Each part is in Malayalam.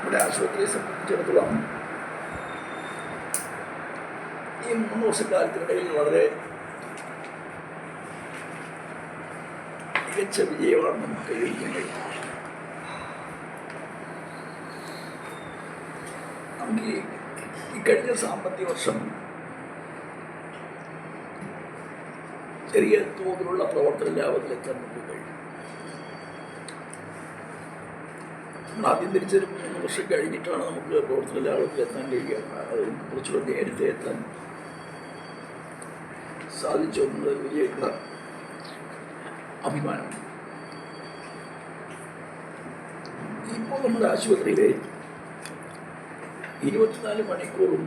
നമ്മുടെ ആശുപത്രിയെ സംബന്ധിച്ചിടത്തോളം ഈ 3 വർഷക്കാലത്തിനിടയിൽ വളരെ മികച്ച വിജയമാണ് നമുക്ക് കൈവരിക്കാൻ കഴിയും. നമുക്ക് ഈ കഴിഞ്ഞ സാമ്പത്തിക വർഷം ചെറിയ തോതിലുള്ള പ്രവർത്തന ലാഭത്തിലെത്താൻ നമുക്ക് കഴിയും. നമ്മൾ ആദ്യം തിരിച്ചൊരു 3 വർഷം കഴിഞ്ഞിട്ടാണ് നമുക്ക് പ്രവർത്തന ലാഭത്തിലെത്താൻ കഴിയുക. അത് കുറച്ചുകൂടെ നേരത്തെ എത്താൻ സാധിച്ചു എന്നുള്ളത് വലിയ അഭിമാനമാണ്. ഇപ്പോൾ നമ്മുടെ ആശുപത്രിയിലെ 24 മണിക്കൂറും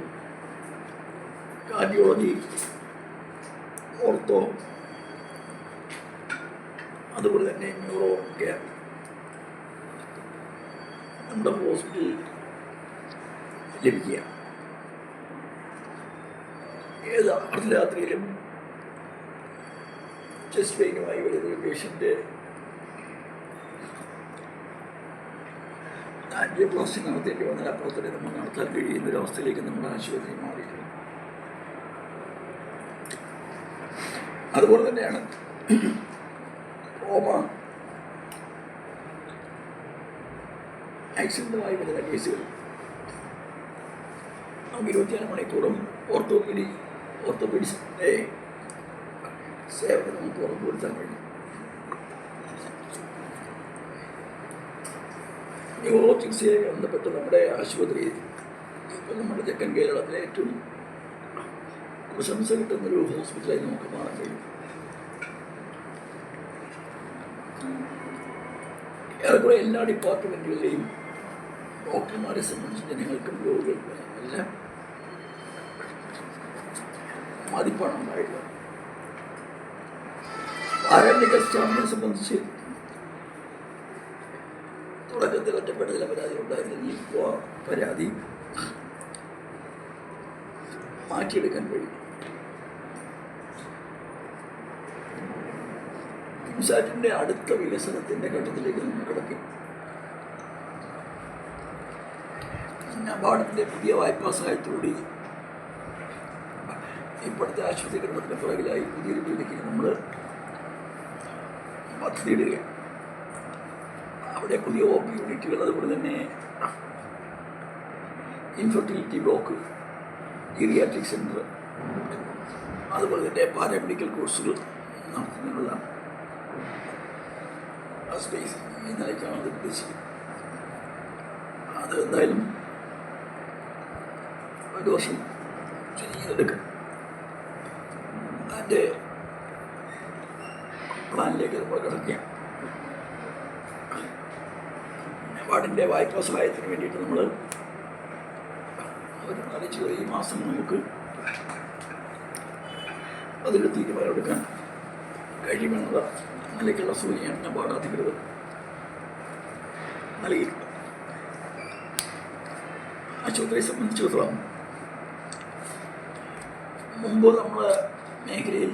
കാർഡിയോളജി, ഓർത്തോ, അതുപോലെ തന്നെ ന്യൂറോ കെയർ നമ്മുടെ ഹോസ്പിറ്റലിൽ ലഭിക്കുക. ഏത് അർദ്ധരാത്രിയിലും ചെസ്റ്റ് പെയിനുമായി വരുന്ന പേഷ്യൻ്റ് ആൻജിയോപ്ലാസ്റ്റി നടത്തേണ്ടി വന്നാൽ അപ്പുറത്തന്നെ നമ്മൾ നടത്താൻ കഴിയുന്ന ഒരവസ്ഥയിലേക്ക് നമ്മുടെ ആശുപത്രി മാറിയിട്ടുണ്ട്. അതുപോലെ തന്നെയാണ് ട്രോമ, ആക്സിഡൻറ്റുമായി വരുന്ന കേസുകൾ നമുക്ക് 24 മണിക്കൂറും ഓർത്തോപീഡിക്സിൻ്റെ സേവനം നമുക്ക് ഉറപ്പുവരുത്താൻ കഴിയും. ന്യൂറോ ചികിത്സയുമായി ബന്ധപ്പെട്ട് നമ്മുടെ ആശുപത്രിയിൽ ഇപ്പം നമ്മുടെ തെക്കൻ കേരളത്തിലെ ഏറ്റവും പ്രശംസ കിട്ടുന്നൊരു ഹോസ്പിറ്റലായി നമുക്ക് മാറാൻ കഴിയും. ഏറെക്കുറെ എല്ലാ ഡിപ്പാർട്ട്മെൻറ്റുകളിലെയും ഡോക്ടർമാരെ സംബന്ധിച്ച് ജനങ്ങൾക്കും രോഗികൾക്കും എല്ലാം മതിപ്പാണ് ഉണ്ടായിട്ടുള്ളത്. പാരാമെഡിക്കൽ സ്റ്റാഫിനെ സംബന്ധിച്ച് തുടക്കത്തിൽ ഒറ്റപ്പെട്ട ചില പരാതി ഉണ്ടായിരുന്നെങ്കിൽ ഇപ്പോൾ പരാതി മാറ്റിയെടുക്കാൻ കഴിയും. കിംസാറ്റിൻ്റെ അടുത്ത വികസനത്തിൻ്റെ ഘട്ടത്തിലേക്ക് നമ്മൾ കിടക്കും. നബാർഡിൻ്റെ പുതിയ വായ്പാ സഹായത്തോടുകൂടി ഇപ്പോഴത്തെ ആശുപത്രീകരണത്തിന് പുറകിലായി പുതിയൊരു ക്ലിനിക്കിന് നമ്മൾ പദ്ധതിയിടുകയാണ്. അവിടെ പുതിയ OP യൂണിറ്റുകൾ, അതുപോലെ തന്നെ ഇൻഫെർട്ടിലിറ്റി ബ്ലോക്ക്, ജീറിയാട്രിക് സെൻറ്റർ, അതുപോലെ തന്നെ പാരാമെഡിക്കൽ കോഴ്സുകൾ നടത്തുന്നതിനുള്ള സ്പേസ് ഈ നിലയ്ക്കാണ് അത് ഉദ്ദേശിക്കുന്നത്. അത് എന്തായാലും 1 വർഷം ചെയ്തെടുക്കും. അതിൻ്റെ പ്ലാനിലേക്ക് നമ്മൾ കിടക്കുകയാണ്. നബാർഡിൻ്റെ വായ്പാ സഹായത്തിന് വേണ്ടിയിട്ട് നമ്മൾ അവർ അറിയിച്ചു ഈ മാസം നമുക്ക് അതിൽ തീരുമാനമെടുക്കാൻ കഴിയുമെന്നുള്ള നിലയ്ക്കുള്ള സൂചനയാണ് നബാർഡ് അധികൃതർ നൽകിയിട്ടുള്ളത്. ആശുപത്രിയെ സംബന്ധിച്ചിടത്തോളം മുമ്പ് നമ്മൾ മേഖലയിൽ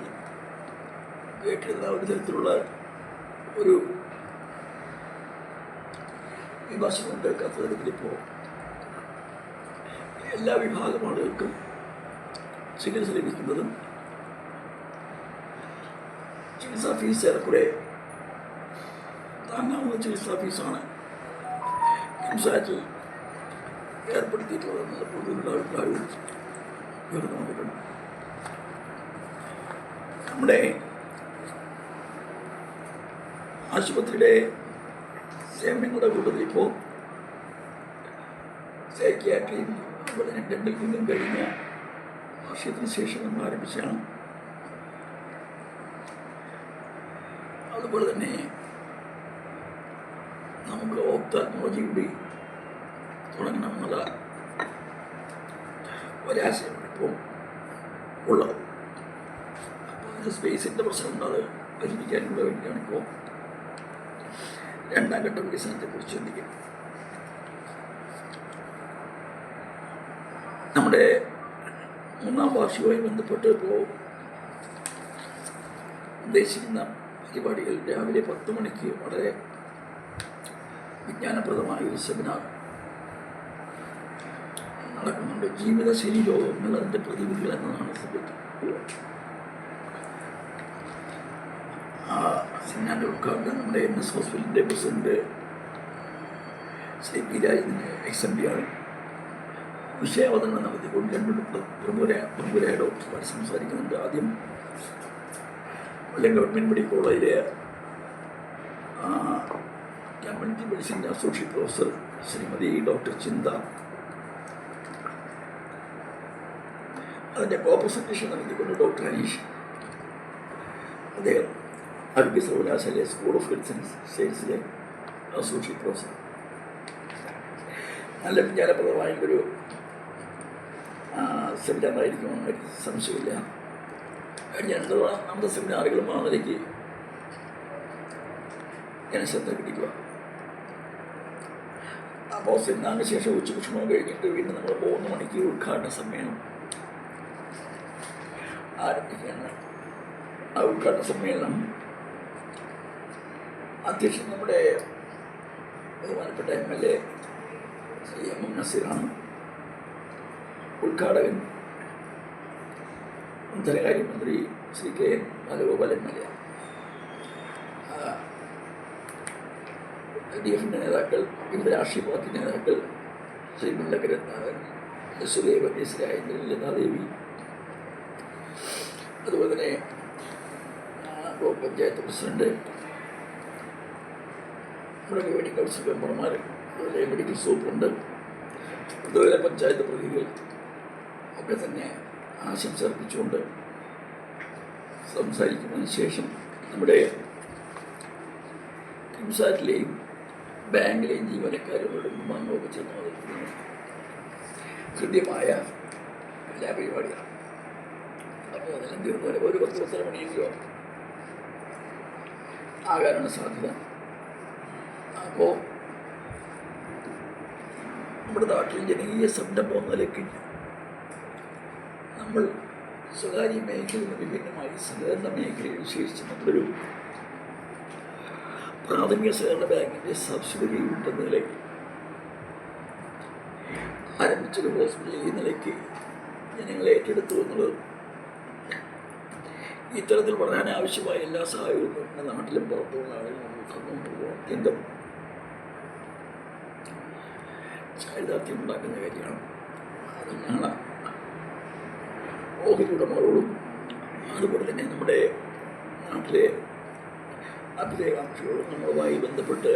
കേട്ടിരുന്ന ഒരു തരത്തിലുള്ള ഒരു വിമർശനം കേൾക്കാത്ത തരത്തിലിപ്പോൾ എല്ലാ വിഭാഗം ആളുകൾക്കും ചികിത്സ ലഭിക്കുന്നതും ചികിത്സാ ഫീസ് ഏറെക്കുറെ താങ്ങാവുന്ന ചികിത്സാ ഫീസാണ് കിംസാറ്റിൽ ഏർപ്പെടുത്തിയിട്ടുള്ളതെന്നുള്ള പൊതുവിലുള്ള അഭിപ്രായവും ഉയർന്നു വന്നിട്ടുണ്ട്. നമ്മുടെ ആശുപത്രിയുടെ സേവനങ്ങളുടെ കൂട്ടത്തിൽ ഇപ്പോൾ സൈക്യാട്രിയും അതുപോലെ തന്നെ ഡെന്റൽ ക്ലിനിക്കും കഴിഞ്ഞ വർഷത്തിന് ശേഷം നമ്മൾ ആരംഭിച്ചാണ്. അതുപോലെ തന്നെ നമുക്ക് ഓപ്താൽമോളജി കൂടി തുടങ്ങണമെന്നുള്ള ഒരാശയമാണ് ഇപ്പോൾ ഉള്ളത്. അപ്പോൾ അതിൻ്റെ സ്പേസിൻ്റെ പ്രശ്നമുണ്ട്. അത് പരിഹരിക്കാനുള്ള വേണ്ടിയാണ് ഇപ്പോൾ 2ാം ഘട്ട വികസനത്തെക്കുറിച്ച് ചിന്തിക്കുന്നത്. നമ്മുടെ 3ാം വാർഷികവുമായി ബന്ധപ്പെട്ട് ഇപ്പോൾ ഉദ്ദേശിക്കുന്ന പരിപാടികൾ രാവിലെ 10 മണിക്ക് വളരെ വിജ്ഞാനപ്രദമായ ഒരു സെമിനാർ നടക്കുന്നുണ്ട്. ജീവിതശൈലി രോഗങ്ങൾ അതിൻ്റെ പ്രതിവിധികൾ എന്നതാണ് സബ്ജക്റ്റ്. സെമിനാറിൻ്റെ ഉദ്ഘാടനം നമ്മുടെ NS ഹോസ്പിറ്റലിൻ്റെ president Shri P Rajendran XMD ആണ് വിഷയാവതരണം നടത്തിക്കൊണ്ട് രണ്ട് പ്രമുഖരായ ഡോക്ടർമാർ സംസാരിക്കുന്നുണ്ട്. ആദ്യം കൊല്ലം ഗവൺമെൻറ് മെഡിക്കൽ കോളേജിലെ community medicine associate professor Shrimati doctor Chintha, അതിൻ്റെ കോപ്രസൻറ്റേഷൻ നടത്തിക്കൊണ്ട് ഡോക്ടർ അനീഷ്, അദ്ദേഹം ആരോഗ്യ സർവകലാശാലയിലെ സ്കൂൾ ഓഫ് ഹെൽത്ത് ആൻഡ് സയൻസിലെ അസോസിയേറ്റ് പ്രൊഫസർ. നല്ല വിജ്ഞാനപ്രദമായൊരു സെമിനാറായിരിക്കുമെന്ന് സംശയമില്ല. കഴിഞ്ഞ നമ്മുടെ സെമിനാറുകളും ആ നിലയ്ക്ക് ഞാൻ ശ്രദ്ധ പിടിക്കുക. അപ്പോൾ സെമിനാറിന് ശേഷം ഉച്ചഭക്ഷണം കഴിഞ്ഞിട്ട് വീണ്ടും നമ്മൾ 3 മണിക്ക് ഉദ്ഘാടന സമ്മേളനം ആരംഭിക്കുകയാണ്. ആ ഉദ്ഘാടന സമ്മേളനം അധ്യക്ഷൻ നമ്മുടെ ബഹുമാനപ്പെട്ട MLA ശ്രീ M നസീറാണ്. ഉദ്ഘാടകൻ ധനകാര്യമന്ത്രി ശ്രീ KN ബാലഗോപാൽ MLA. DFൻ്റെ നേതാക്കൾ, വിവിധ രാഷ്ട്രീയ പാർട്ടി നേതാക്കൾ, ശ്രീ മുല്ലക്കര സുരേവ രാജേന്ദ്രൻ, ലതാദേവി, അതുപോലെ തന്നെ ബ്ലോക്ക് പഞ്ചായത്ത് പ്രസിഡന്റ്, നമ്മുടെ മെഡിക്കൽ കൗൺസിൽ മെമ്പർമാർ, അതുപോലെ മെഡിക്കൽ സൂപ്രണ്ട്, അതുപോലെ പഞ്ചായത്ത് പ്രതിനിധികൾ ഒക്കെ തന്നെ ആശംസ അർപ്പിച്ചുകൊണ്ട് സംസാരിക്കുന്നതിന് ശേഷം നമ്മുടെ കിംസാറ്റിലെയും ബാങ്കിലെയും ജീവനക്കാരോടും മണ്ണൊക്കെ ചേർന്ന് കൃത്യമായ എല്ലാ പരിപാടികളും. അപ്പോൾ അതെല്ലാം തീർന്നവരെ ഒരു 10 മണിയെങ്കിലും ആകാനാണ് സാധ്യത. അപ്പോൾ നമ്മുടെ നാട്ടിൽ ജനകീയ സംരംഭം എന്ന നിലയ്ക്ക് നമ്മൾ സ്വകാര്യ മേഖലയിൽ നിന്ന് വിഭിന്നമായി സഹകരണ മേഖലയിൽ വിശേഷിച്ച് നമ്മളൊരു പ്രാഥമിക സഹകരണ ബാങ്കിൻ്റെ സബ്സിഡറി ഉണ്ടെന്ന നിലയ്ക്ക് ആരംഭിച്ചൊരു ഹോസ്പിറ്റൽ ഈ നിലയ്ക്ക് ജനങ്ങൾ ഏറ്റെടുത്തു എന്നുള്ളത് ഇത്തരത്തിൽ പഠനം ആവശ്യമായ എല്ലാ സഹായവും നമ്മുടെ നാട്ടിലും പുറത്തുള്ള ആളുകൾ നമ്മൾ തന്നുകൊണ്ടുപോകും. അത്യന്തം ചാരിതാർത്ഥ്യം ഉണ്ടാക്കുന്ന കാര്യമാണ്. അതിനാണ് ഓഹരി ഉടമകളോടും അതുപോലെ തന്നെ നമ്മുടെ നാട്ടിലെ അഭ്യുദയകാംക്ഷികളോടും നമ്മളുമായി ബന്ധപ്പെട്ട്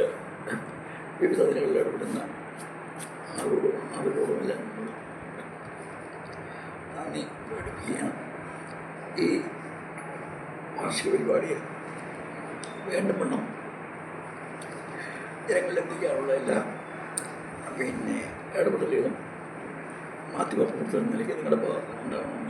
വിവിധ നിലകളിൽ ഇടപെടുന്ന അവരോടുമെല്ലാം നന്ദി പ്രകടിപ്പിക്കുകയാണ്. ഈ വാർഷിക പരിപാടിയിൽ വേണ്ടവണ്ണം ജനങ്ങളിലെത്തിക്കാനുള്ള എല്ലാ ഇടപെടലുകളും മാധ്യമപ്രവർത്തകർ നിലയ്ക്ക് നിങ്ങളുടെ ഭാഗത്തുനിന്നുണ്ടാവണമെന്ന്